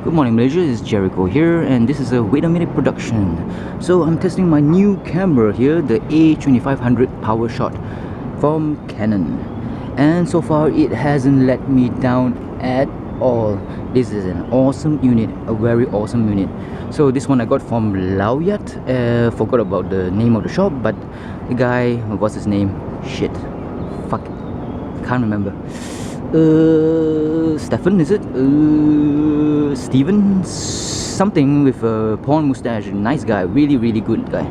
Good morning Malaysia, this is Gerryko here, and this is a Wait a Minute production. So I'm testing my new camera here, the A2500 Powershot from Canon. And so far it hasn't let me down at all. This is an awesome unit, a very awesome unit. So this one I got from Laoyat. Forgot about the name of the shop, but the guy, what's his name? Shit. Fuck. Can't remember. Stefan, is it? Steven? Something with a porn mustache. Nice guy, really good guy.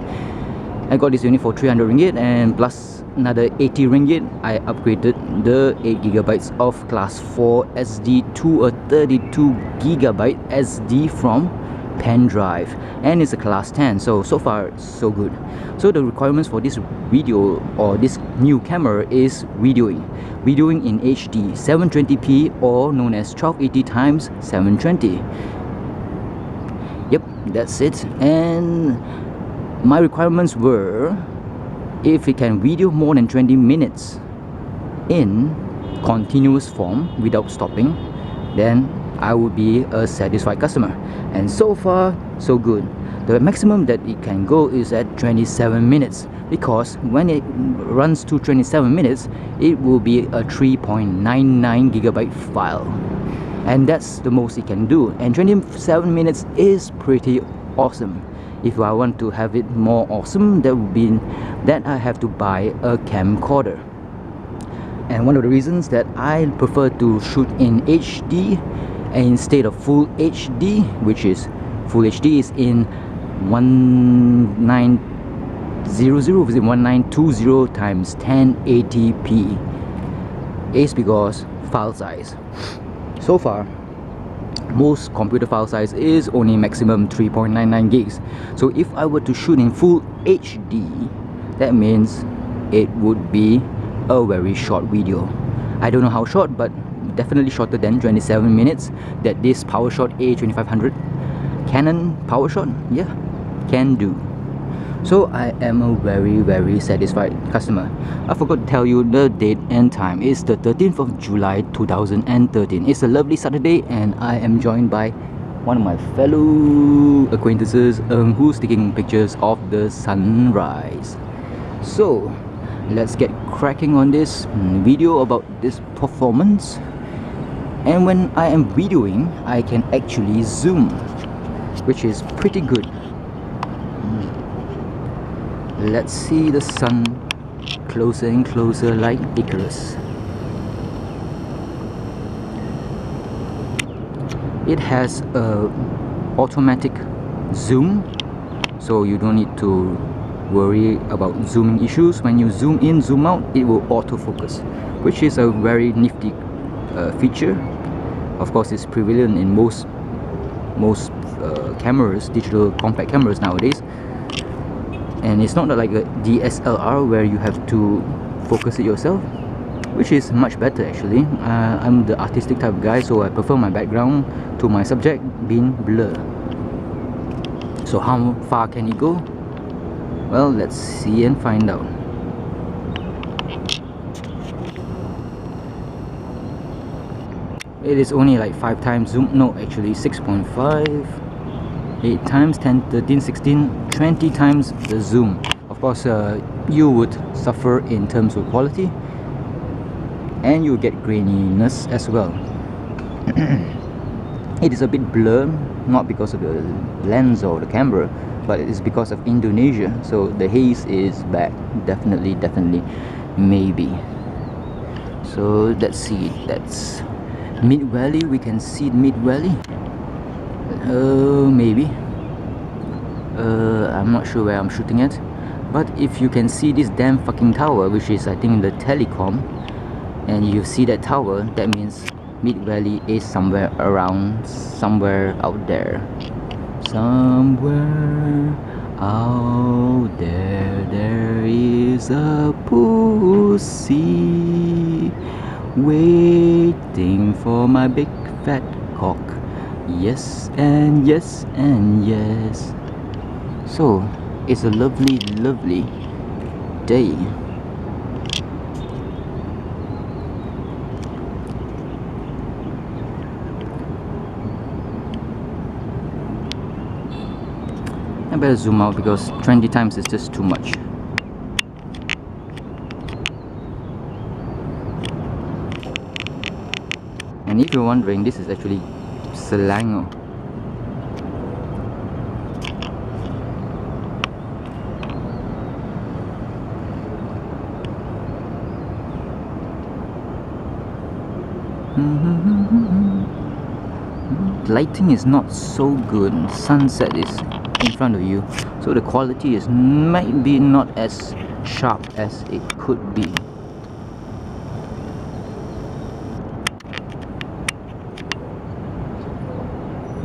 I got this unit for 300 ringgit, and plus another 80 ringgit I upgraded the 8GB of class 4 SD to a 32GB SD from pen drive, and it's a class 10. So far so good. So the requirements for this video or this new camera is videoing in HD 720p, or known as 1280 x 720. Yep, that's it. And my requirements were, if it can video more than 20 minutes in continuous form without stopping, then I would be a satisfied customer. And so far so good. The maximum that it can go is at 27 minutes, because when it runs to 27 minutes it will be a 3.99GB file, and that's the most it can do. And 27 minutes is pretty awesome. If I want to have it more awesome, that would be that I have to buy a camcorder. And one of the reasons that I prefer to shoot in HD instead of full HD, which is full HD is in 1900 1920 times 1080p, is because file size. So far most computer file size is only maximum 3.99 gigs. So if I were to shoot in full HD, that means it would be a very short video. I don't know how short, but definitely shorter than 27 minutes that this Powershot A2500 Canon Powershot, yeah, can do. So I am a very satisfied customer. I forgot to tell you the date and time. It's the 13th of July 2013. It's a lovely Saturday, and I am joined by one of my fellow acquaintances who's taking pictures of the sunrise. So let's get cracking on this video about this performance. And when I am videoing, I can actually zoom, which is pretty good. Let's see the sun closer and closer like Icarus. It has a automatic zoom, so you don't need to worry about zooming issues. When you zoom in, zoom out, it will autofocus, which is a very nifty feature. Of course, it's prevalent in most cameras, digital compact cameras nowadays. And it's not like a DSLR where you have to focus it yourself, which is much better actually. I'm the artistic type of guy, so I prefer my background to my subject being blur. So how far can it go? Well, let's see and find out. It is only like 5 times zoom. No, actually 6.5. 8 times, 10, 13, 16, 20 times the zoom. Of course, you would suffer in terms of quality, and you get graininess as well. It is a bit blurred, not because of the lens or the camera, but it is because of Indonesia. So the haze is back, definitely, maybe. So let's see, that's Mid Valley. We can see Mid Valley. Maybe. I'm not sure where I'm shooting at, but if you can see this damn fucking tower, which is I think the telecom, and you see that tower, that means Mid Valley is somewhere around, somewhere out there. Somewhere out there, there is a pussy waiting for my big fat cock. Yes and yes and yes. So it's a lovely day. I better zoom out because 20 times is just too much. And if you're wondering, this is actually Selangor. Lighting is not so good. Sunset is in front of you, so the quality is might be not as sharp as it could be.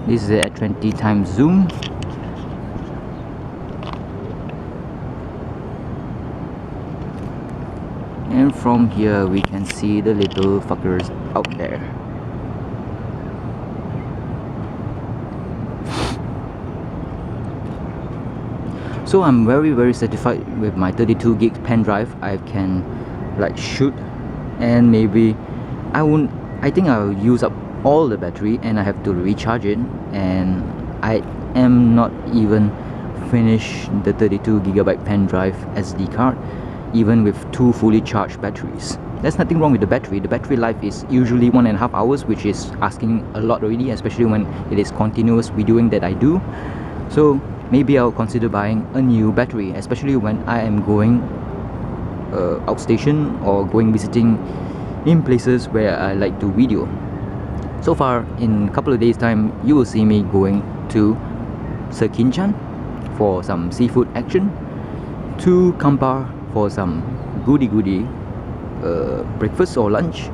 This is at 20 times zoom. And from here we can see the little fuckers out there. So I'm very satisfied with my 32 gig pen drive. I can like shoot, and maybe I think I'll use up all the battery and I have to recharge it, and I am not even finished the 32GB pen drive SD card even with 2 fully charged batteries. There's nothing wrong with the battery. The battery life is usually 1.5 hours, which is asking a lot already, especially when it is continuous videoing that I do. So maybe I'll consider buying a new battery, especially when I am going outstation or going visiting in places where I like to video. So far, in a couple of days time, you will see me going to Sekinchan for some seafood action, to Kampar for some goody breakfast or lunch,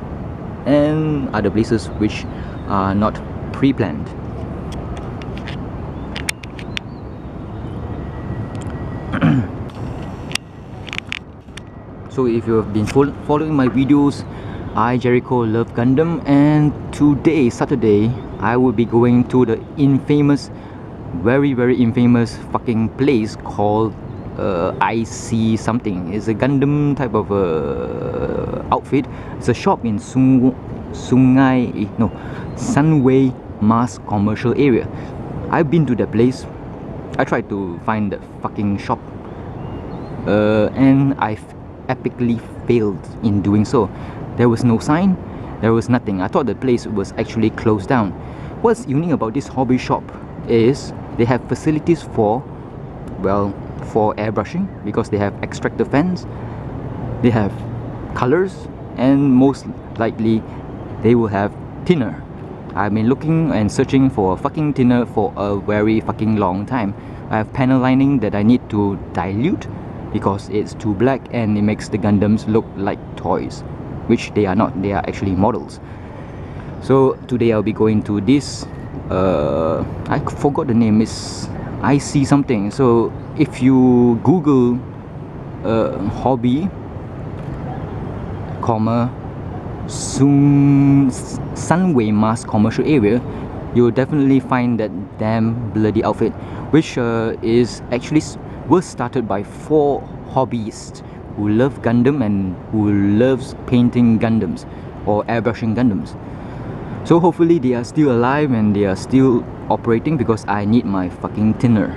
and other places which are not pre-planned. So if you have been following my videos, I, Gerryko, love Gundam, and today, Saturday, I will be going to the infamous, very infamous fucking place called IC something. It's a Gundam type of outfit. It's a shop in Sunway Mass Commercial Area. I've been to the place. I tried to find the fucking shop, and I've epically failed in doing so. There was no sign, there was nothing. I thought the place was actually closed down. What's unique about this hobby shop is they have facilities for, well, for airbrushing, because they have extractor fans, they have colors, and most likely they will have thinner. I've been looking and searching for a fucking thinner for a very fucking long time. I have panel lining that I need to dilute because it's too black and it makes the Gundams look like toys, which they are not. They are actually models. So today I'll be going to this I forgot the name, is IC something. So if you Google hobby Sunway Mass Commercial Area, you'll definitely find that damn bloody outfit, which was started by 4 hobbyists who love Gundam and who loves painting Gundams or airbrushing Gundams. So hopefully they are still alive and they are still operating, because I need my fucking thinner.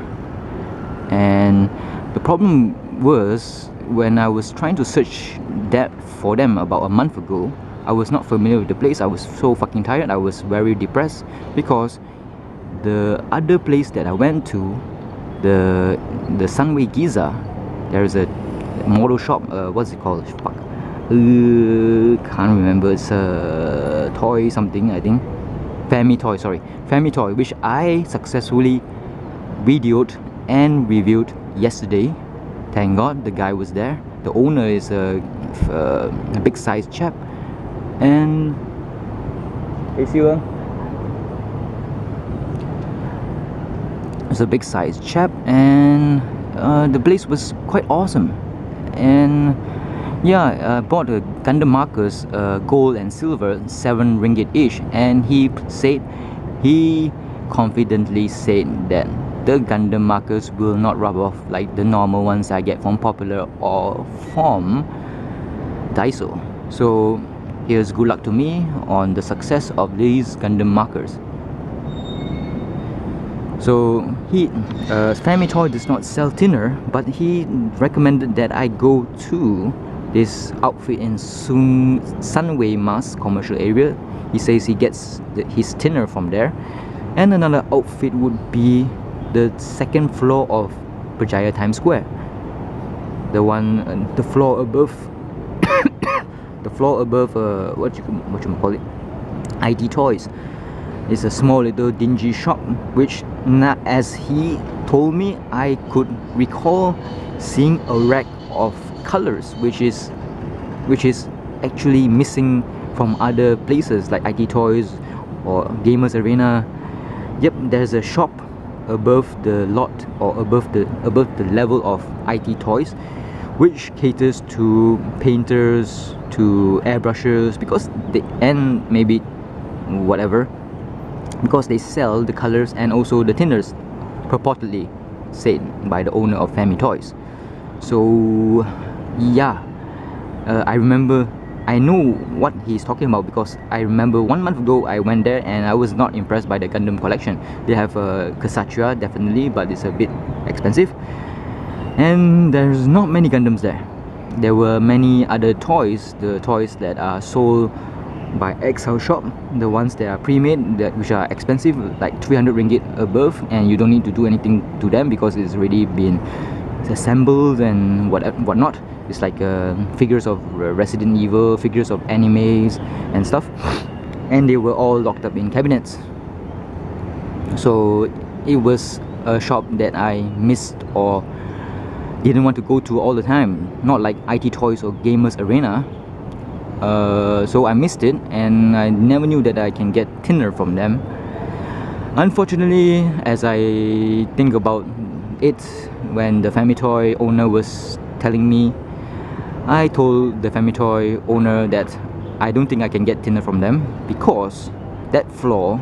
And the problem was, when I was trying to search that for them about a month ago, I was not familiar with the place. I was so fucking tired. I was very depressed because the other place that I went to, the Sunway Giza, there is a model shop. What's it called? Fuck. Can't remember. It's a toy something, I think. Fami Toy, which I successfully videoed and reviewed yesterday. Thank God the guy was there. The owner is a big sized chap, and it's a big sized chap, and the place was quite awesome. And yeah, I bought a Gundam markers, gold and silver, 7 ringgit each, and he confidently said that the Gundam markers will not rub off like the normal ones I get from Popular or from Daiso. So here's good luck to me on the success of these Gundam markers. So Famitoy does not sell thinner, but he recommended that I go to this outfit in Sunway Mas commercial area. He says he gets his thinner from there. And another outfit would be the second floor of Berjaya Times Square. The floor above the floor above what you call it, IT Toys. It's a small little dingy shop, which as he told me, I could recall seeing a rack of colors which is actually missing from other places like IT Toys or Gamers Arena. Yep, there's a shop above the lot, or above the level of IT Toys, which caters to painters, to airbrushers, because maybe whatever, because they sell the colors and also the thinners, purportedly said by the owner of Famitoys. So yeah, I know what he's talking about, because I remember 1 month ago I went there and I was not impressed by the Gundam collection. They have a Kshatriya definitely, but it's a bit expensive, and there's not many Gundams there. There were many other toys, the toys that are sold by XL shop, the ones that are pre-made, which are expensive, like 300 ringgit above, and you don't need to do anything to them because it's already been assembled and whatnot. It's like figures of Resident Evil, figures of animes and stuff, and they were all locked up in cabinets. So it was a shop that I missed or didn't want to go to all the time, not like IT Toys or Gamers Arena. So I missed it, and I never knew that I can get thinner from them. Unfortunately, as I think about it, when the Famitoy owner was telling me, I told the Famitoy owner that I don't think I can get thinner from them, because that floor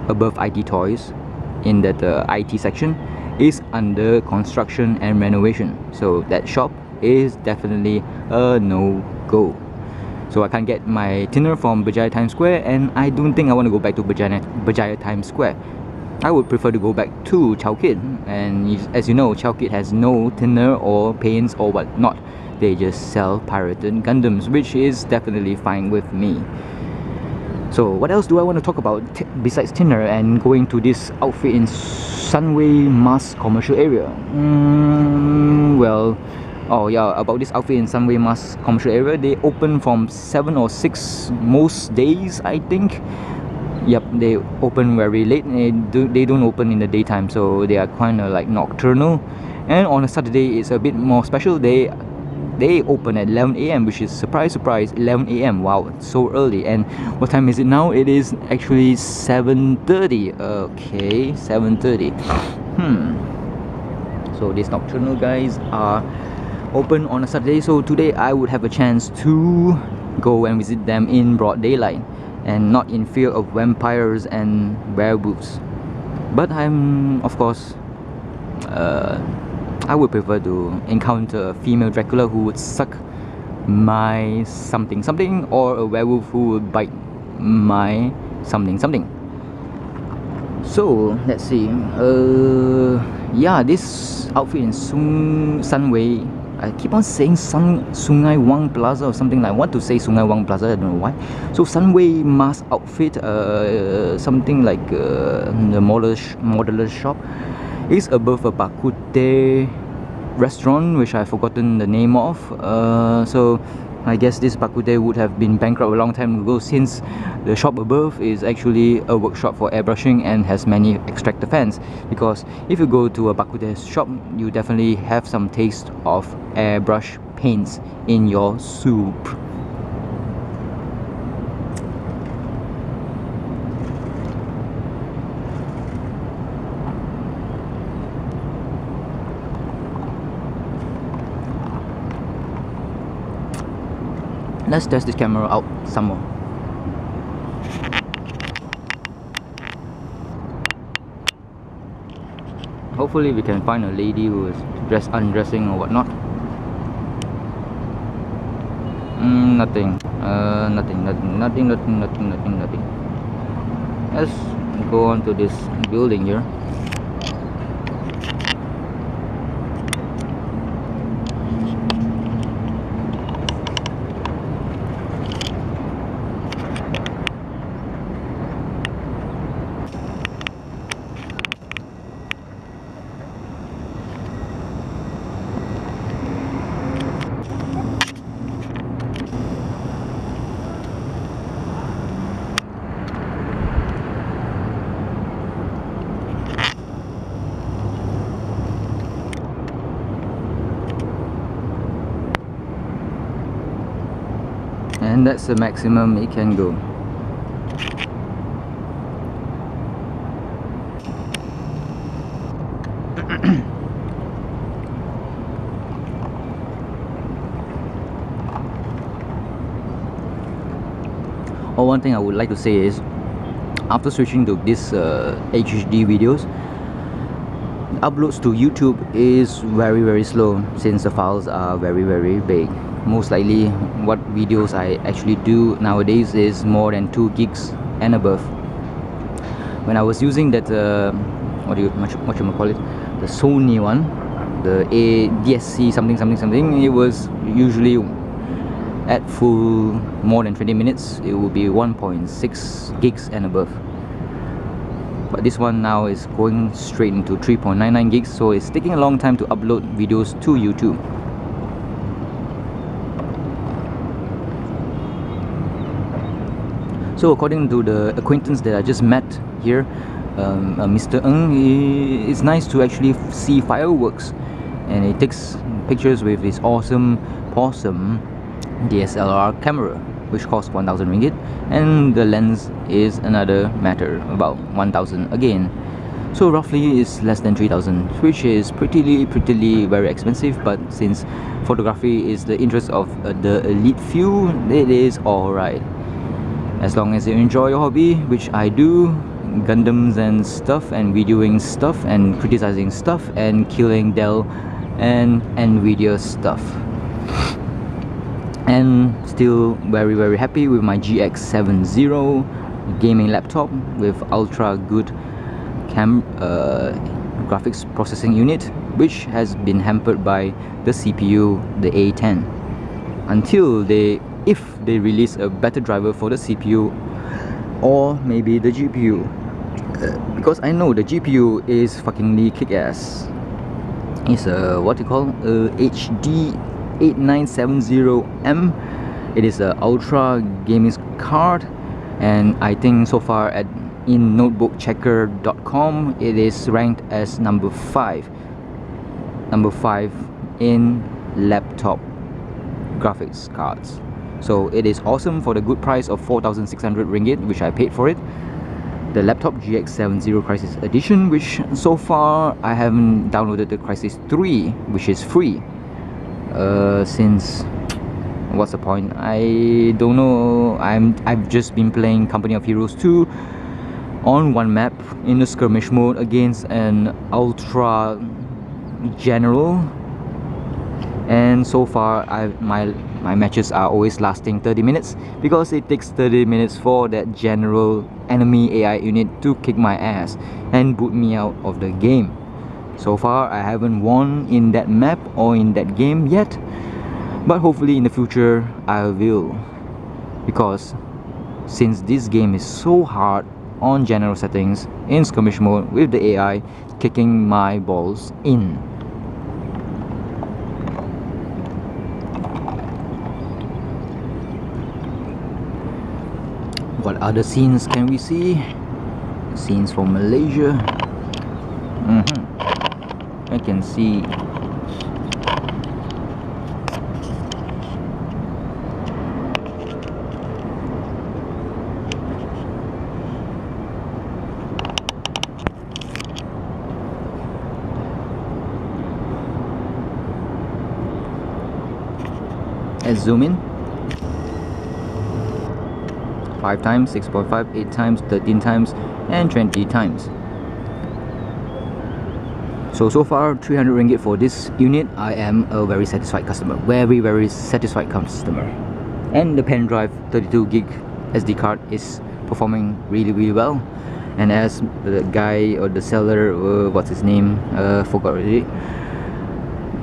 above IT Toys in that IT section is under construction and renovation. So that shop is definitely a no-go. So I can't get my thinner from Berjaya Times Square, and I don't think I want to go back to Berjaya Times Square. I would prefer to go back to Chowkit, and as you know, Chowkit has no thinner or paints or whatnot. They just sell pirated Gundams, which is definitely fine with me. So what else do I want to talk about besides thinner and going to this outfit in Sunway Mas commercial area? Well, oh yeah, about this outfit in Sunway Mas commercial area, they open from 7 or 6 most days, I think. Yep, they open very late. They don't open in the daytime, so they are kind of like nocturnal. And on a Saturday, it's a bit more special. They open at 11 a.m, which is surprise 11 a.m. Wow, it's so early. And what time is it now? It is actually 7:30. Okay, 7:30. So these nocturnal guys are open on a Saturday, so today I would have a chance to go and visit them in broad daylight and not in fear of vampires and werewolves. But I'm, of course, I would prefer to encounter a female Dracula who would suck my something, or a werewolf who would bite my something. So let's see. Yeah, this outfit in Sunway, I keep on saying Sungai Wang Plaza or something like. I want to say Sungai Wang Plaza, I don't know why. So Sunway Mas outfit, something like the modeler shop, is above a Bak Kut Teh restaurant, which I've forgotten the name of. So I guess this Bak Kut Teh would have been bankrupt a long time ago, since the shop above is actually a workshop for airbrushing and has many extractor fans. Because if you go to a Bak Kut Teh shop, you definitely have some taste of airbrush paints in your soup. Let's test this camera out some more. Hopefully we can find a lady who is undressing or whatnot. Nothing. Nothing. Let's go on to this building here. and that's the maximum it can go. Oh, one thing I would like to say is, after switching to this HD videos, uploads to YouTube is very slow since the files are very big. Most likely what videos I actually do nowadays is more than 2 gigs and above. When I was using that what you call it, the Sony one, the DSC something, it was usually at full more than 20 minutes it will be 1.6 gigs and above. But this one now is going straight into 3.99 gigs, so it's taking a long time to upload videos to YouTube. So according to the acquaintance that I just met here, Mr. Ng, it's nice to actually see fireworks, and he takes pictures with his awesome DSLR camera, which costs 1,000 ringgit, and the lens is another matter, about 1,000 again. So roughly it's less than 3,000, which is pretty very expensive. But since photography is the interest of the elite few, it is alright. As long as you enjoy your hobby, which I do, Gundams and stuff, and videoing stuff, and criticizing stuff, and killing Dell and NVIDIA stuff. And still very happy with my GX70 gaming laptop with ultra good graphics processing unit, which has been hampered by the CPU, the A10, until if they release a better driver for the CPU or maybe the GPU, because I know the GPU is fuckingly kick-ass. It's a HD 8970M. It is a ultra gaming card, and I think so far in notebookchecker.com it is ranked as number 5 in laptop graphics cards. So it is awesome for the good price of 4,600 ringgit, which I paid for it. The laptop GX70 Crisis Edition, which so far I haven't downloaded the Crisis 3, which is free. Since what's the point? I don't know. I've just been playing Company of Heroes 2 on one map in the skirmish mode against an ultra general, and so far my matches are always lasting 30 minutes because it takes 30 minutes for that general enemy AI unit to kick my ass and boot me out of the game. So far I haven't won in that map or in that game yet, but hopefully in the future I will, because since this game is so hard on general settings in skirmish mode with the AI kicking my balls in. What other scenes can we see? Scenes from Malaysia. I can see let's zoom in. 5 times, 6.5, 8 times, 13 times, and 20 times. So far 300 ringgit for this unit. I am a very satisfied customer, very satisfied customer. And the pen drive 32 gig SD card is performing really well. And as the guy or the seller, what's his name, forgot already,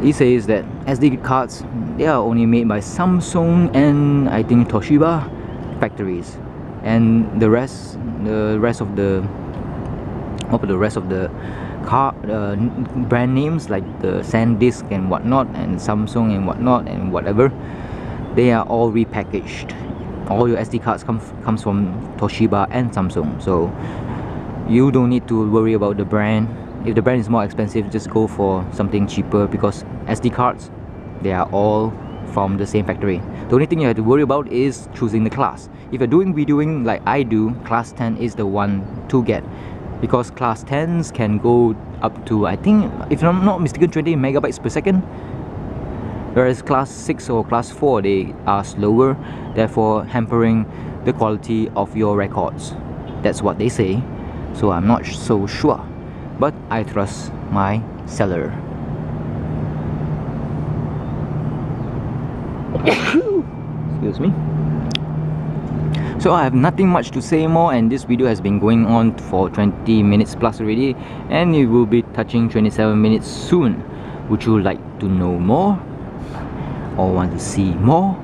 he says that SD cards, they are only made by Samsung and I think Toshiba factories, and the rest of the car brand names like the SanDisk and whatnot, and Samsung and whatnot and whatever, they are all repackaged. All your SD cards comes from Toshiba and Samsung, so you don't need to worry about the brand. If the brand is more expensive, just go for something cheaper, because SD cards, they are all from the same factory. The only thing you have to worry about is choosing the class. If you're doing videoing like I do, class 10 is the one to get, because class 10s can go up to, I think, if I'm not mistaken, 20 megabytes per second, whereas class 6 or class 4, they are slower, therefore hampering the quality of your records. That's what they say, so I'm not so sure, but I trust my seller. Excuse me. So I have nothing much to say more, and this video has been going on for 20 minutes plus already, and it will be touching 27 minutes soon. Would you like to know more or want to see more?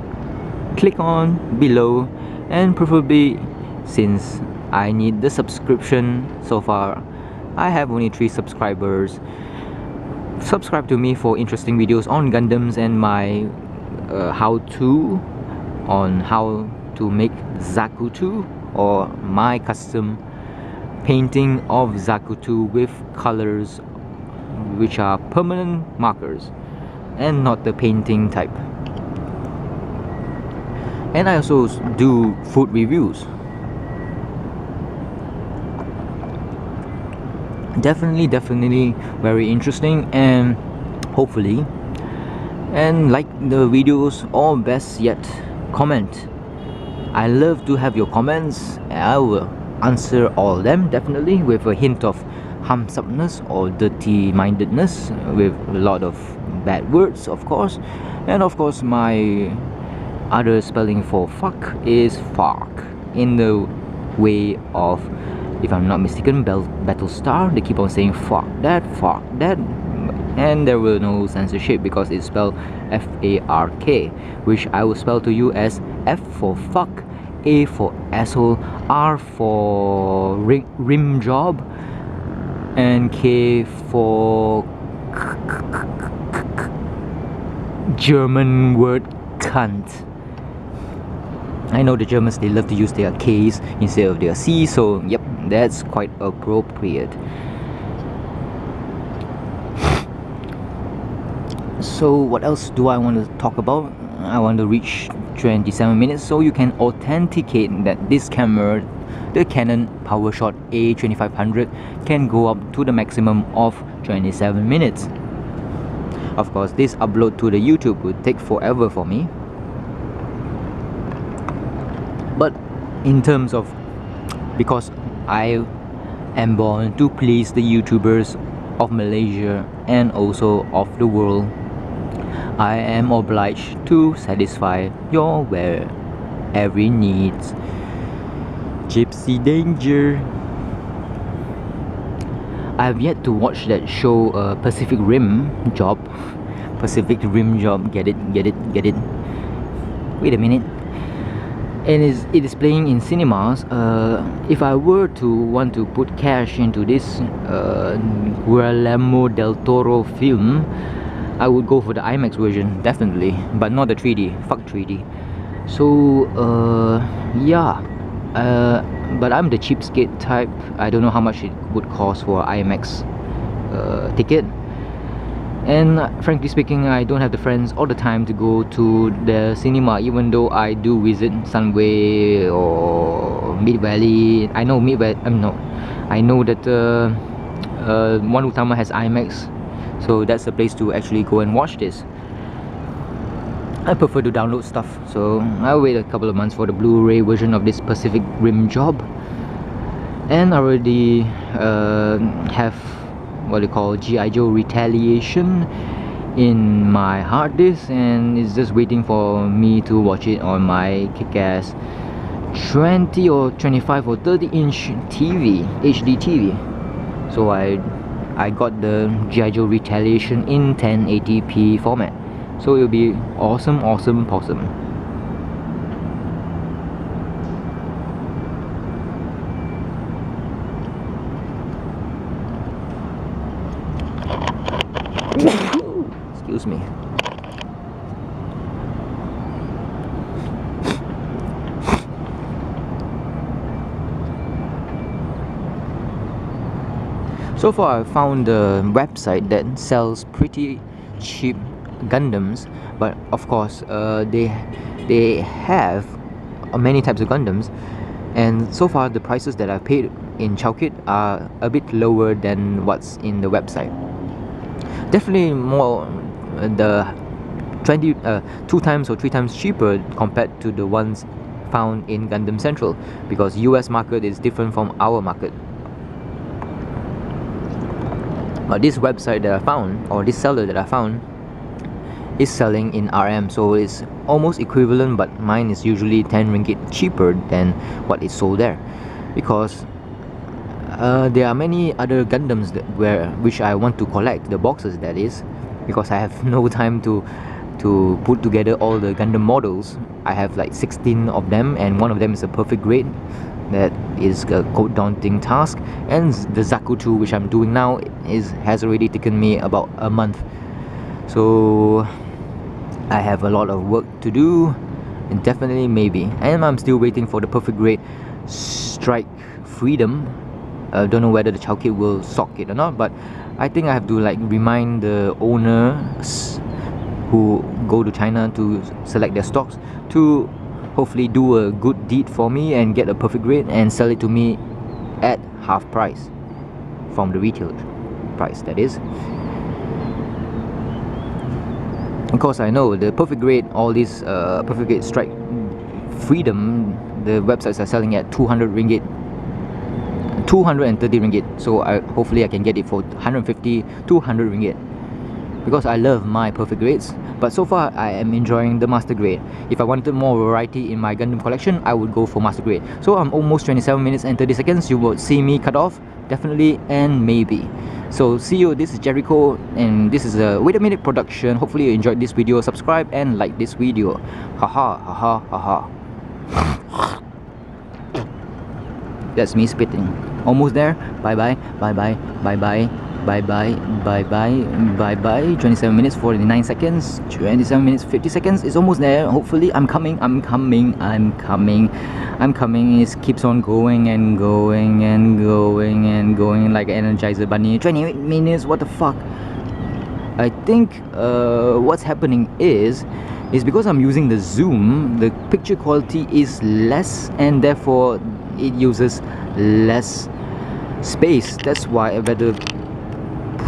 Click on below, and preferably, since I need the subscription, so far I have only 3 subscribers. Subscribe to me for interesting videos on Gundams and my how-to on how to make Zaku 2, or my custom painting of Zaku 2 with colors which are permanent markers and not the painting type. And I also do food reviews. Definitely very interesting, and hopefully, and like the videos, or best yet, comment. I love to have your comments. I will answer all of them, definitely, with a hint of humsupness or dirty mindedness, with a lot of bad words, of course. And of course, my other spelling for fuck is fuck, in the way of, if I'm not mistaken, Battlestar. They keep on saying fuck that, and there will no censorship because it's spelled F-A-R-K, which I will spell to you as F for fuck, A for asshole, R for rim job, and K for German word cunt. I know the Germans, they love to use their K's instead of their C's, so yep, that's quite appropriate. So what else do I want to talk about? I want to reach 27 minutes so you can authenticate that this camera, the Canon Powershot A2500, can go up to the maximum of 27 minutes. Of course, this upload to the YouTube would take forever for me, but in terms of, because I am born to please the YouTubers of Malaysia and also of the world, I am obliged to satisfy your every needs. Gypsy Danger. I have yet to watch that show, Pacific Rim Job. Pacific Rim Job. Get it? Wait a minute. And it is playing in cinemas. If I were to want to put cash into this Guillermo del Toro film, I would go for the IMAX version, definitely, but not the 3D. Fuck 3D. So yeah, but I'm the cheapskate type. I don't know how much it would cost for IMAX ticket, and frankly speaking, I don't have the friends all the time to go to the cinema, even though I do visit Sunway or Mid Valley. I know Mid Valley, I know that One Utama has IMAX, so that's the place to actually go and watch this. I prefer to download stuff, so I'll wait a couple of months for the Blu-ray version of this Pacific Rim Job. And I already have what they call G.I. Joe Retaliation in my hard disk, and it's just waiting for me to watch it on my kick-ass 20 or 25 or 30 inch TV, HD TV. So I got the G.I. Joe Retaliation in 1080p format, so it'll be awesome. Excuse me. So far I found a website that sells pretty cheap Gundams, but of course they have many types of Gundams, and so far the prices that I've paid in Chowkit are a bit lower than what's in the website. Definitely more the 2 times or 3 times cheaper compared to the ones found in Gundam Central, because US market is different from our market. But this website that I found, or this seller that I found, is selling in RM, so it's almost equivalent, but mine is usually 10 ringgit cheaper than what is sold there, because there are many other Gundams which I want to collect, the boxes that is, because I have no time to put together all the Gundam models. I have like 16 of them, and one of them is a perfect grade. That is a quite daunting task, and the Zaku 2, which I'm doing now, has already taken me about a month. So I have a lot of work to do, and definitely maybe. And I'm still waiting for the perfect grade Strike Freedom. Don't know whether the Chowkit will stock it or not, but I think I have to like remind the owners who go to China to select their stocks to hopefully do a good deed for me and get a perfect grade and sell it to me at half price from the retail price, that is. Of course, I know the perfect grade, all these perfect grade Strike Freedom, the websites are selling at 200 ringgit, 230 ringgit. So hopefully I can get it for 150, 200 ringgit, because I love my perfect grades. But so far I am enjoying the master grade. If I wanted more variety in my Gundam collection, I would go for master grade. So I'm almost 27 minutes and 30 seconds. You will see me cut off, definitely and maybe. So see you. This is Gerryko, and this is a Wait a Minute production. Hopefully you enjoyed this video. Subscribe and like this video. Haha, haha, haha. That's me spitting. Almost there. Bye bye, bye bye, bye bye, bye bye, bye bye, bye bye. 27 minutes 49 seconds, 27 minutes 50 seconds. It's almost there. Hopefully I'm coming. It keeps on going and going and going and going like an Energizer Bunny. 28 minutes. What the fuck? I think what's happening is because I'm using the zoom, the picture quality is less, and therefore it uses less space. That's why I better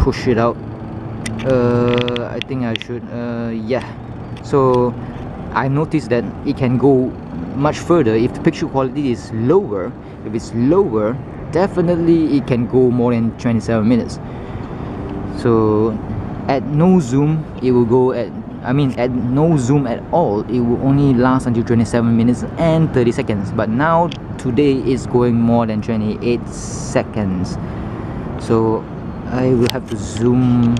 push it out. I think I should yeah. So I noticed that it can go much further if the picture quality is lower. If it's lower, definitely it can go more than 27 minutes. So at no zoom it will go at no zoom at all, it will only last until 27 minutes and 30 seconds. But now today is going more than 28 seconds. So I will have to zoom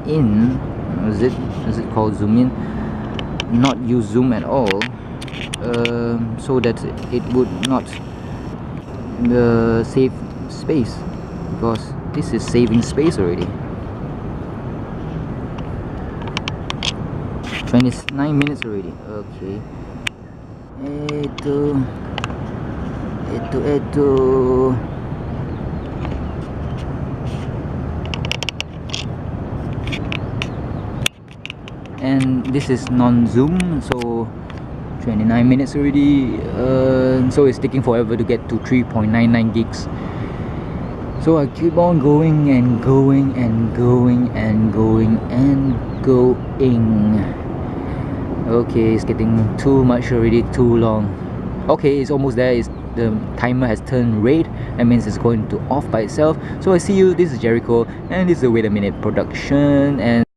in. Is it called zoom in? Not use zoom at all, so that it would not save space, because this is saving space already. 29 minutes already. Okay. Itu. And this is non-zoom, so 29 minutes already. So it's taking forever to get to 3.99 gigs. So I keep on going and going and going and going and going. Okay, it's getting too much already, too long. Okay, it's almost there. The timer has turned red. That means it's going to off by itself. So I see you. This is Gerryko, and this is a Wait a Minute production. And